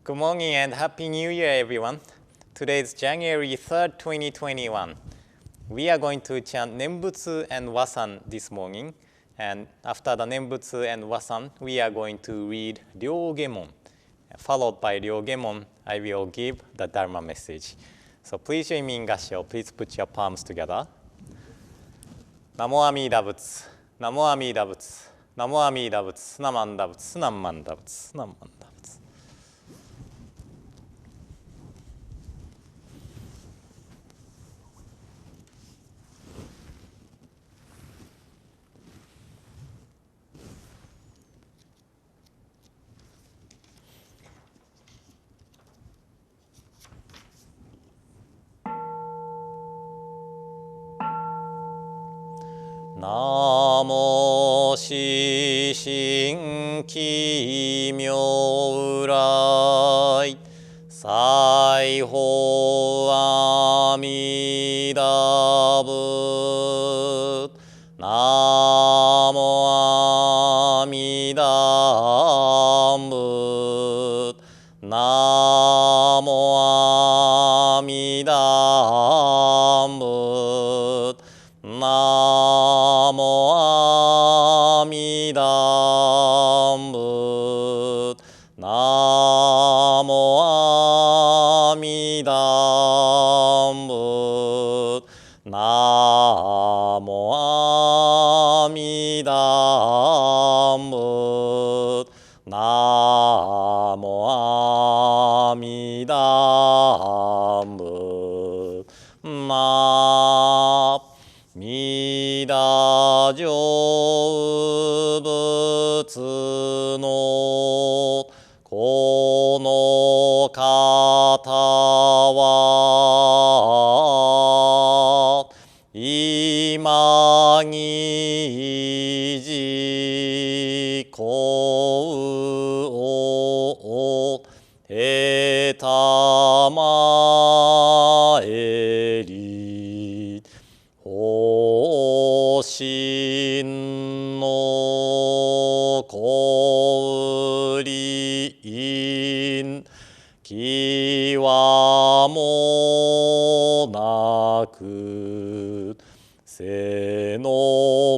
Good morning and Happy New Year, everyone. Today is January 3rd, 2021. We are going to chant Nembutsu and Wasan this morning. And after the Nembutsu and Wasan, we are going to read Ryogemon. Followed by Ryogemon, I will give the Dharma message. So please join me in Gassho. Please put your palms together. Namo Amida Butsu, Namo Amida Butsu, Namo Amida Butsu, Namanda Butsu, Namanda Butsu, Namanda Butsu. ナモシシン奇妙来西方阿弥陀仏ナモ阿弥陀仏ナモ阿弥陀仏ナモ阿弥陀仏ナモ阿弥陀仏ナモ阿弥陀仏ナモ阿弥陀仏ナ弥陀成仏のこの方は今にじこをへたまえり法身の降臨きわもなくせの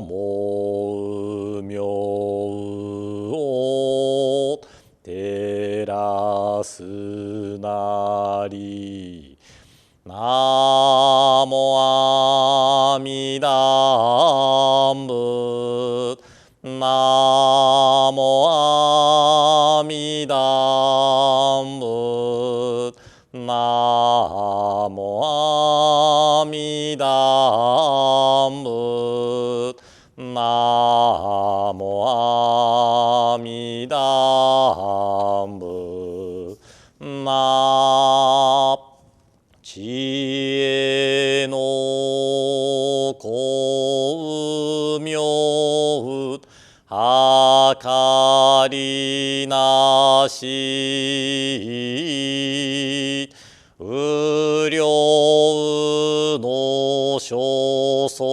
も妙を照らすなりナモアミダ仏ナモアミダ仏ナモアミダ仏ナモアミダ仏ナ知恵の光明はかりなし無量の所相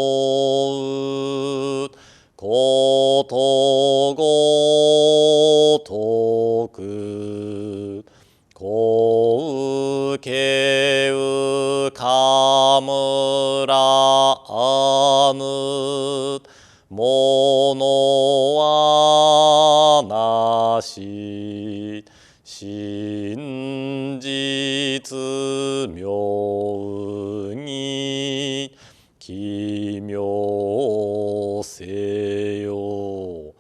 ことごとくこうけうかむらぬものはなし真実妙に奇妙せよ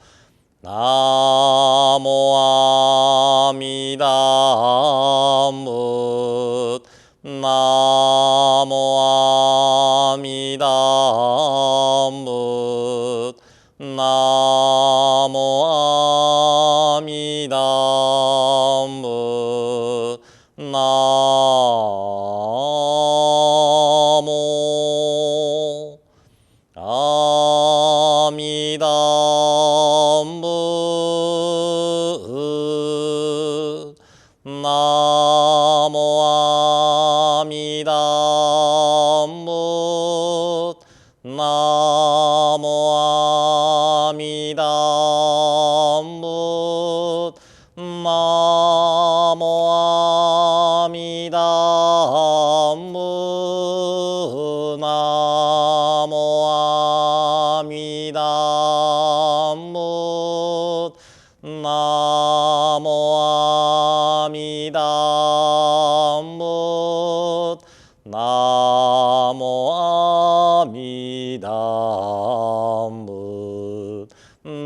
ナモアミダ仏ナモアミダ仏ナモアミダ仏ナモアミダ仏ナナモアミダムナモアミダム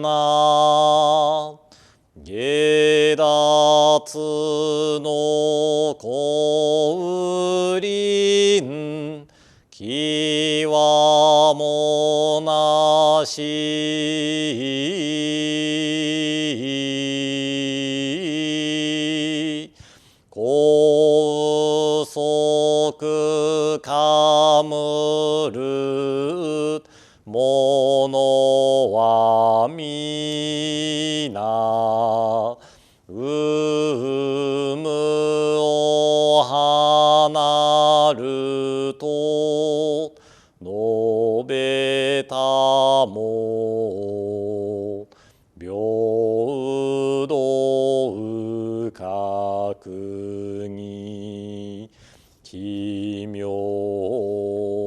ナ下脱の降臨きわもなし高速かむるものはみなうむを離ると述べたも平等覚に奇妙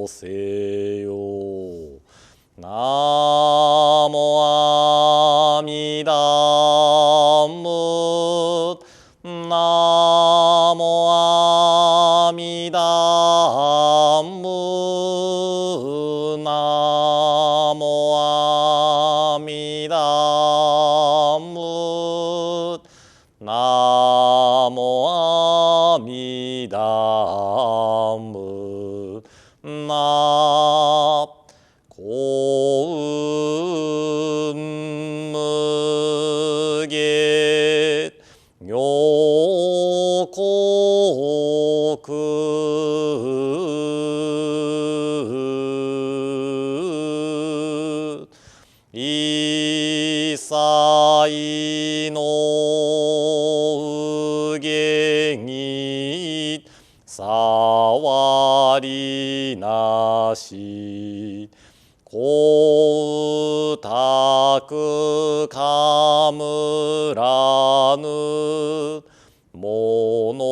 せよ。ナモアミダムナモアミダムナモアミダムナモアミダムナ幸運無下妙国一切の右下に触りなし光沢かむらぬもの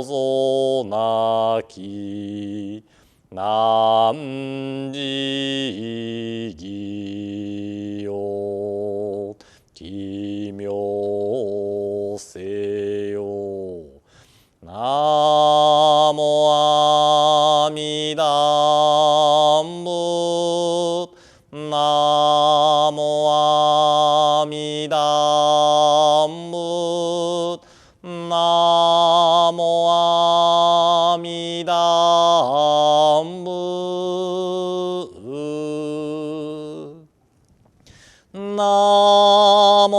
ぞなきなんじぎよ奇妙せよ。ナモアミダムナモアミダムナモアミダムナモ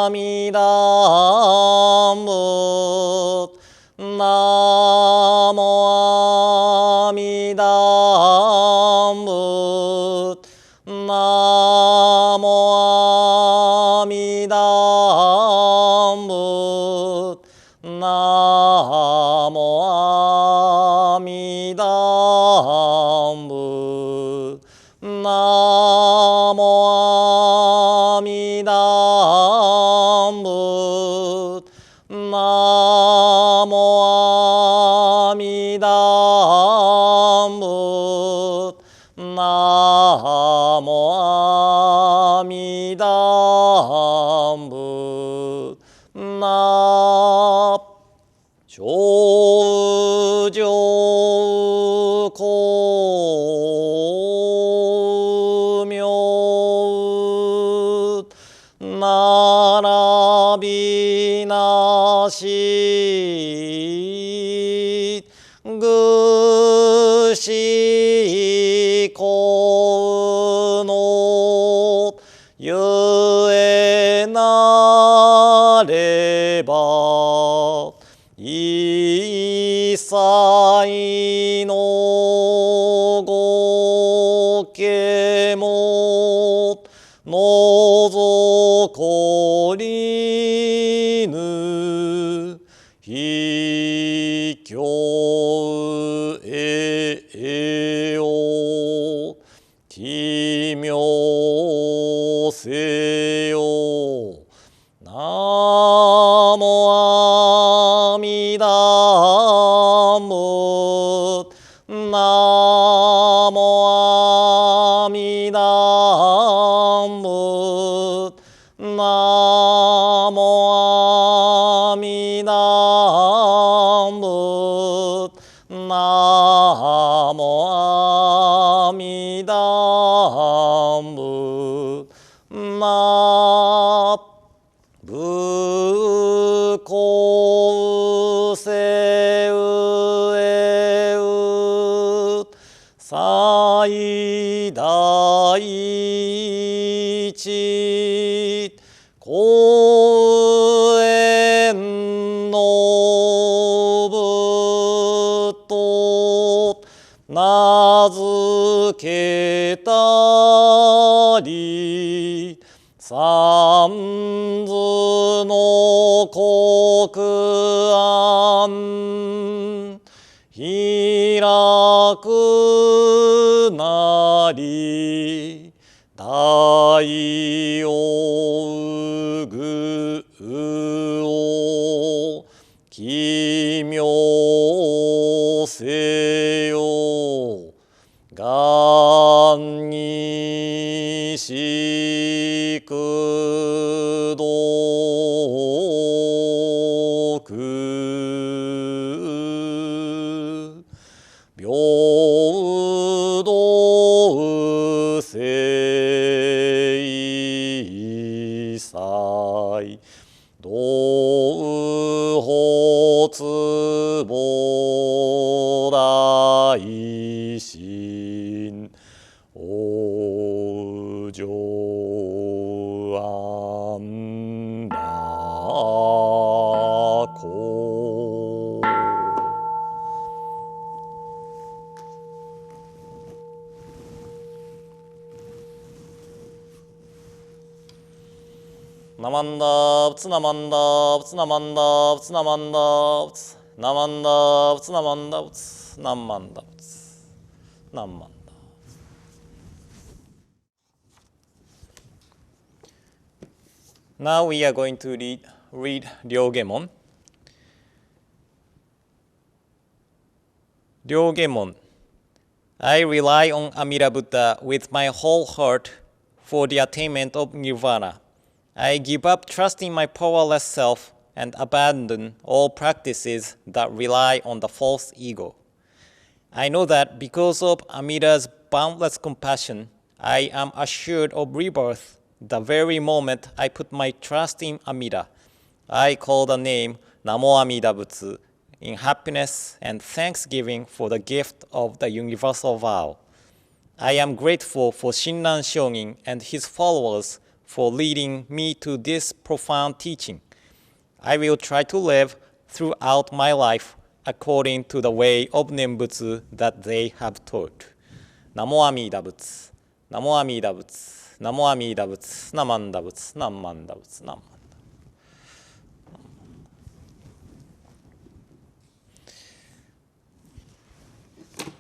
アミダムナモアミダムナモアミダムナモアミダムナモアミダムナモアミダムナモアミダムナ頂上光明並びなしぐしこのゆえなれば一切のごけものぞこりぬ秘境へよ奇妙せよ。ナモアミダムナモアミダムナモアミダ仏ナモアミダ仏ナブコウセウエウ最大一公園の部と名付けたり三途の国安開くなり大王具を奇妙せよ願にしくどく平等聖祭道発菩大心往生安楽公ナマンダブツナマンダブツナマンダブツナマンダブツナマンダブツナマンダブツナマンダブツナマンダ。Now we are going to read Ryogemon. Ryogemon. I rely on Amida Buddha with my whole heart for the attainment of nirvana. I give up trust in my powerless self and abandon all practices that rely on the false ego. I know that because of Amida's boundless compassion, I am assured of rebirth the very moment I put my trust in Amida. I call the name Namo Amida Butsu in happiness and thanksgiving for the gift of the universal vow. I am grateful for Shinran Shonin and his followers for leading me to this profound teaching. I will try to live throughout my life according to the way of Nembutsu that they have taught. Namo Amida Butsu, Namo Amida Butsu, Namo Amida Butsu, Namanda Butsu, Namanda Butsu, Namanda.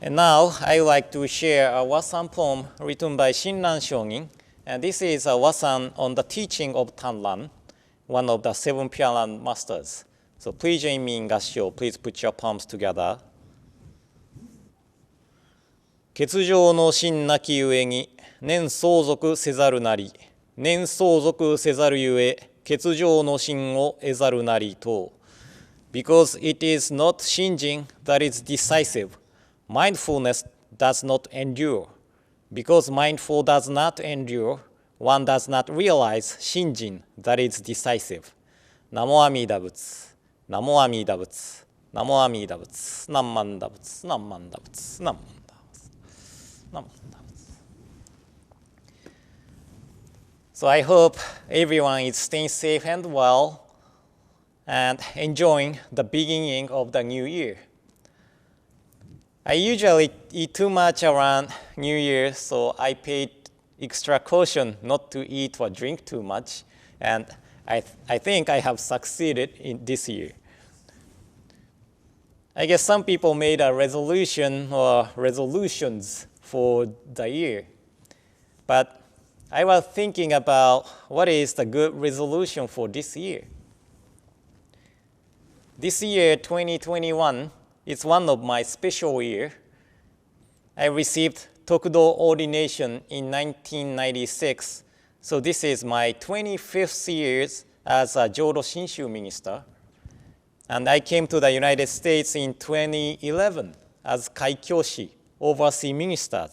And now I would like to share a Wasan poem written by Shinran Shonin. And this is a Wasan on the teaching of Tanran, one of the 7 Pure Land masters. So please join me in Gassho. Please put your palms together. 欠如の心なきゆえに念相続せざるなり念相続せざるゆえ欠如の心を得ざるなりと Because it is not Shinjin that is decisive, mindfulness does not endure. Because mindful does not endure, one does not realize Shinjin that is decisive. Namo Amida Butsu, Namo Amida Butsu, Namo Amida Butsu, Namanda Butsu, Namanda Butsu, Namanda Butsu, Namanda Butsu. So I hope everyone is staying safe and well and enjoying the beginning of the new year. I usually eat too much around New Year, so I paid extra caution not to eat or drink too much, and I think I have succeeded in this year. I guess some people made a resolution or resolutions for the year, but I was thinking about what is the good resolution for this year. This year, 2021, is one of my special years. I received Tokudo ordination in 1996, So this is my 25th year as a Jodo Shinshu minister. And I came to the United States in 2011 as Kaikyoshi, overseas minister.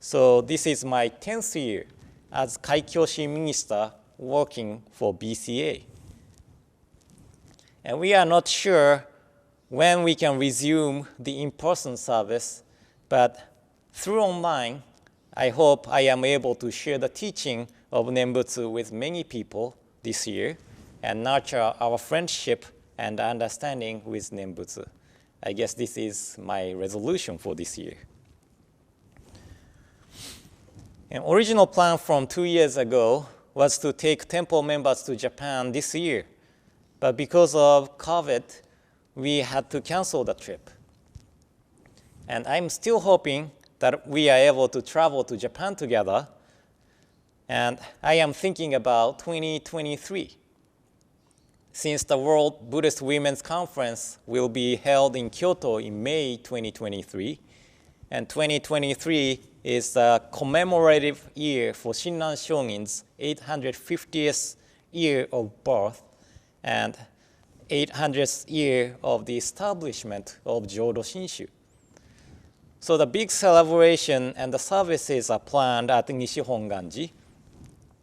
So this is my 10th year as Kaikyoshi minister working for BCA. And we are not sure when we can resume the in-person service, but through online, I hope I am able to share the teaching of Nembutsu with many people this year and nurture our friendship and understanding with Nembutsu. I guess this is my resolution for this year. An original plan from 2 years ago was to take temple members to Japan this year. But because of COVID, we had to cancel the trip. And I'm still hoping that we are able to travel to Japan together. And I am thinking about 2023. Since the World Buddhist Women's Conference will be held in Kyoto in May 2023, and 2023 is a commemorative year for Shinran Shonin's 850th year of birth and 800th year of the establishment of Jodo Shinshu. So the big celebration and the services are planned at Nishi Hongwanji,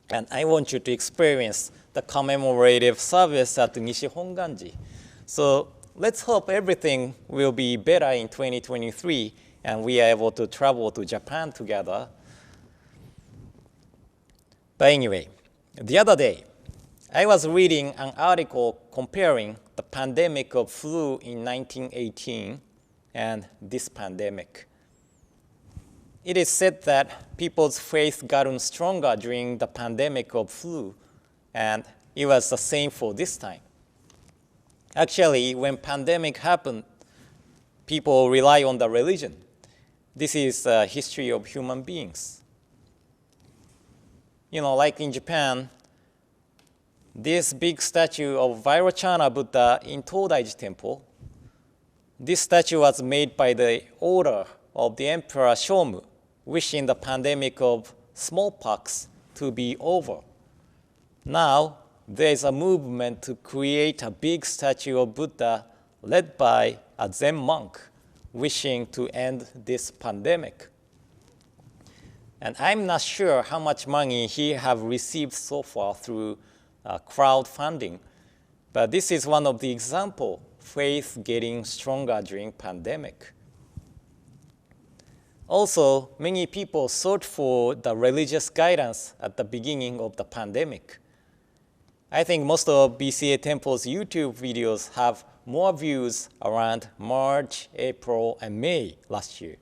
and I want you to experience the commemorative service at Nishi Hongwanji. So let's hope everything will be better in 2023 and we are able to travel to Japan together. But anyway, the other day, I was reading an article comparing the pandemic of flu in 1918 and this pandemic. It is said that people's faith gotten stronger during the pandemic of flu, and it was the same for this time. Actually, when pandemic happened, people rely on the religion. This is a history of human beings. You know, like in Japan, this big statue of Vairochana Buddha in Todaiji Temple, this statue was made by the order of the Emperor Shomu, wishing the pandemic of smallpox to be over. Now, there is a movement to create a big statue of Buddha led by a Zen monk wishing to end this pandemic. And I'm not sure how much money he have received so far through crowdfunding, but this is one of the example faith getting stronger during pandemic. Also, many people sought for the religious guidance at the beginning of the pandemic. I think most of BCA Temple's YouTube videos have more views around March, April, and May last year.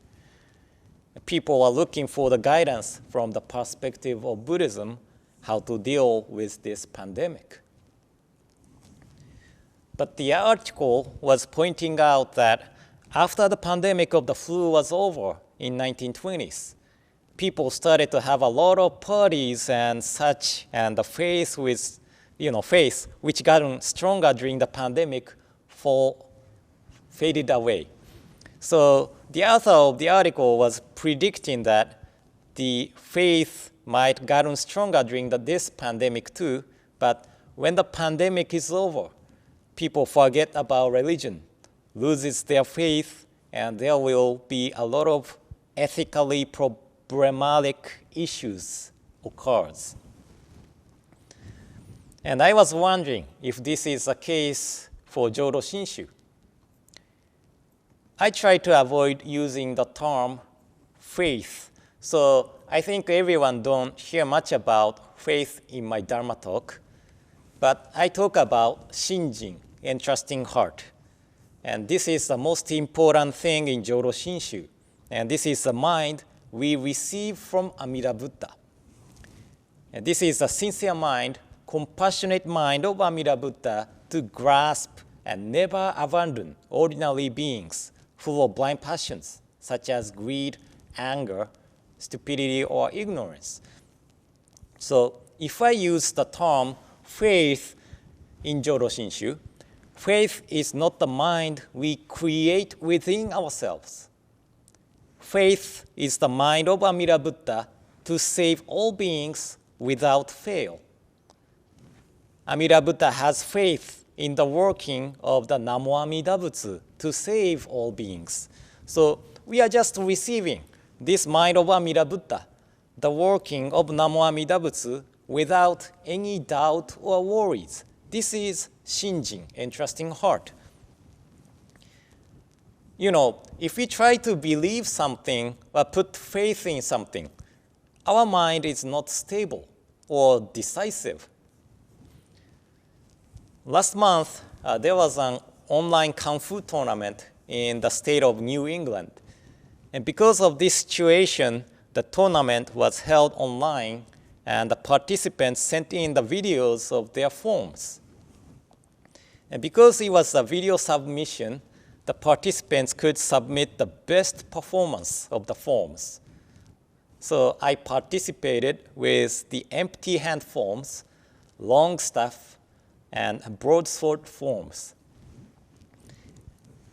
People are looking for the guidance from the perspective of Buddhism, how to deal with this pandemic. But the article was pointing out that after the pandemic of the flu was over in 1920s, people started to have a lot of parties and such, and the faith which got stronger during the pandemic faded away. So the author of the article was predicting that the faith might gotten stronger during this pandemic too, but when the pandemic is over, people forget about religion, loses their faith, and there will be a lot of ethically problematic issues occurs. And I was wondering if this is a case for Jodo Shinshu. I try to avoid using the term faith. So I think everyone don't hear much about faith in my Dharma talk, but I talk about shinjin, entrusting heart. And this is the most important thing in Jodo Shinshu. And this is the mind we receive from Amida Buddha. And this is a sincere mind, compassionate mind of Amida Buddha to grasp and never abandon ordinary beings full of blind passions, such as greed, anger, stupidity, or ignorance. So if I use the term faith in Jodo Shinshu, faith is not the mind we create within ourselves. Faith is the mind of Amida Buddha to save all beings without fail. Amida Buddha has faith in the working of the Namo Amida Butsu to save all beings. So we are just receiving this mind of Amida Buddha, the working of Namo Amida Butsu, without any doubt or worries. This is Shinjin, entrusting heart. You know, if we try to believe something or put faith in something, our mind is not stable or decisive. Last month, there was an online Kung Fu tournament in the state of New England. And because of this situation, the tournament was held online, and the participants sent in the videos of their forms. And because it was a video submission, the participants could submit the best performance of the forms. So I participated with the empty hand forms, long staff, and broadsword forms.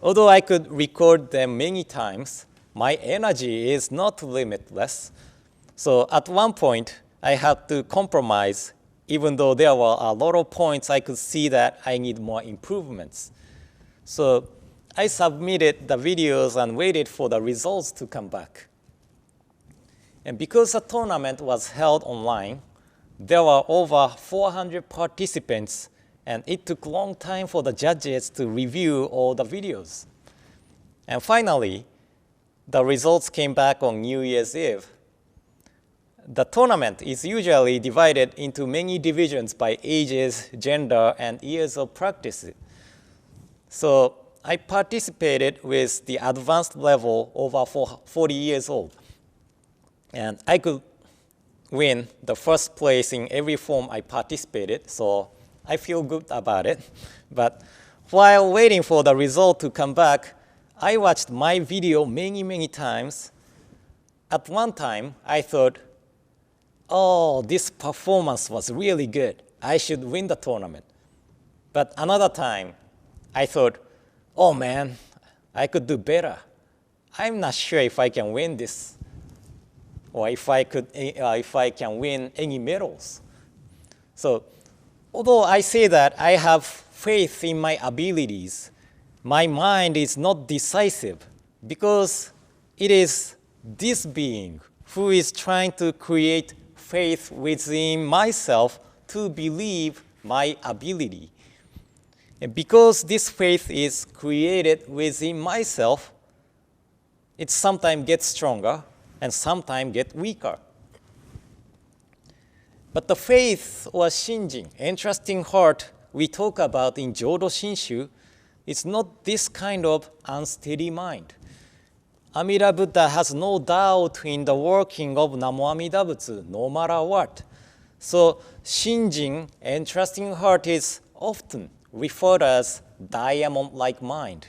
Although I could record them many times, my energy is not limitless. So at one point, I had to compromise, even though there were a lot of points I could see that I need more improvements. So I submitted the videos and waited for the results to come back. And because the tournament was held online, there were over 400 participants, and it took a long time for the judges to review all the videos. And finally, the results came back on New Year's Eve. The tournament is usually divided into many divisions by ages, gender, and years of practice. So I participated with the advanced level over 40 years old. And I could win the first place in every form I participated, so I feel good about it. But while waiting for the result to come back, I watched my video many times. At one time, I thought, oh, this performance was really good. I should win the tournament. But another time, I thought, oh man, I could do better. I'm not sure if I can win this, or if I can win any medals. So, although I say that I have faith in my abilities, my mind is not decisive, because it is this being who is trying to create faith within myself to believe my ability. And because this faith is created within myself, it sometimes gets stronger and sometimes gets weaker. But the faith or Shinjin, entrusting heart, we talk about in Jodo Shinshu, is not this kind of unsteady mind. Amida Buddha has no doubt in the working of Namo Amida Butsu, no matter what. So Shinjin, entrusting heart, is often referred as diamond-like mind,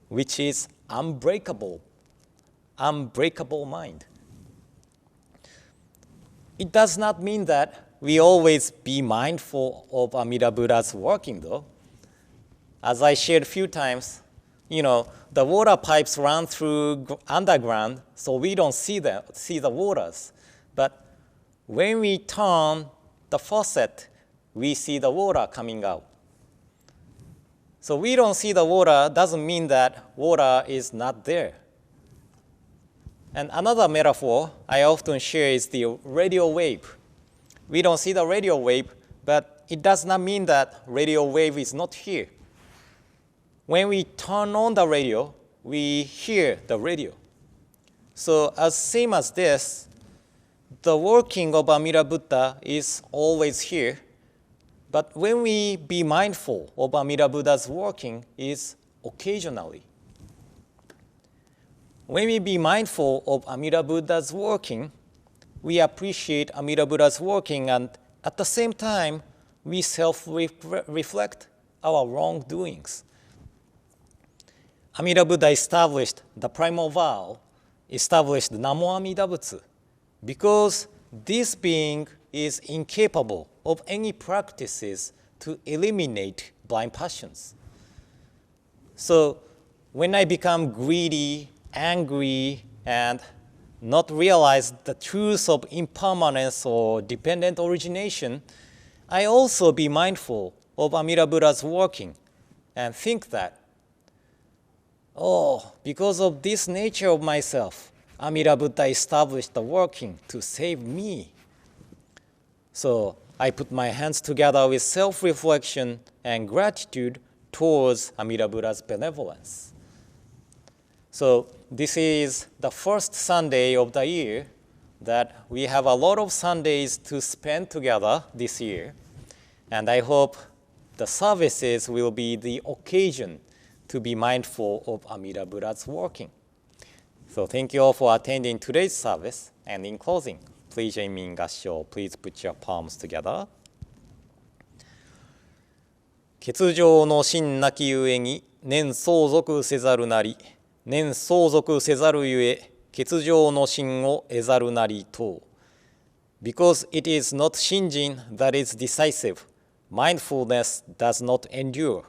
which is unbreakable mind. It does not mean that we always be mindful of Amida Buddha's working, though. As I shared a few times, the water pipes run through underground, so we don't see the waters. But when we turn the faucet, we see the water coming out. So we don't see the water doesn't mean that water is not there. And another metaphor I often share is the radio wave. We don't see the radio wave, but it does not mean that radio wave is not here. When we turn on the radio, we hear the radio. So as same as this, the working of Amida Buddha is always here, but when we be mindful of Amida Buddha's working is occasionally. When we be mindful of Amida Buddha's working, we appreciate Amida Buddha's working, and at the same time, we self-reflect our wrongdoings. Amida Buddha established the primal vow, established Namo Amida Butsu, because this being is incapable of any practices to eliminate blind passions. So when I become greedy, angry, and not realize the truth of impermanence or dependent origination, I also be mindful of Amida Buddha's working and think that, oh, because of this nature of myself, Amida Buddha established the working to save me. So I put my hands together with self-reflection and gratitude towards Amida Buddha's benevolence. So this is the first Sunday of the year that we have a lot of Sundays to spend together this year. And I hope the services will be the occasion to be mindful of Amida Buddha's working. So thank you all for attending today's service. And in closing, please join me in Gassho. Please put your palms together. 欠情の心なきゆえに念相続せざるなり、念相続せざるゆえ欠情の心を得ざるなりと。Because it is not Shinjin that is decisive, mindfulness does not endure.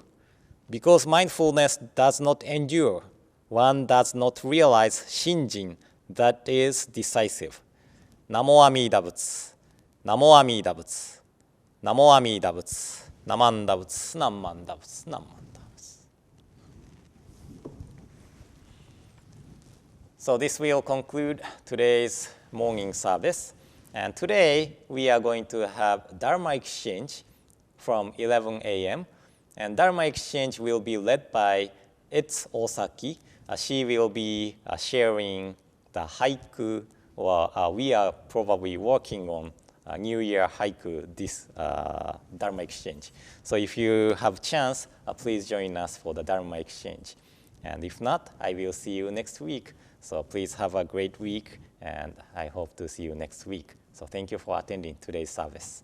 Because mindfulness does not endure, one does not realize Shinjin that is decisive. ナモアミーダ仏、ナモアミーダ仏、ナモアミーダ仏、ナマンダ仏、ナンマンダ仏、ナンマンダ仏。So this will conclude today's morning service. And today we are going to have Dharma exchange from 11 a.m. And Dharma exchange will be led by Etsu Osaki. She will be sharing the haiku, or we are probably working on a New Year haiku this Dharma exchange. So if you have chance, please join us for the Dharma exchange. And if not, I will see you next week. So please have a great week, and I hope to see you next week. So thank you for attending today's service.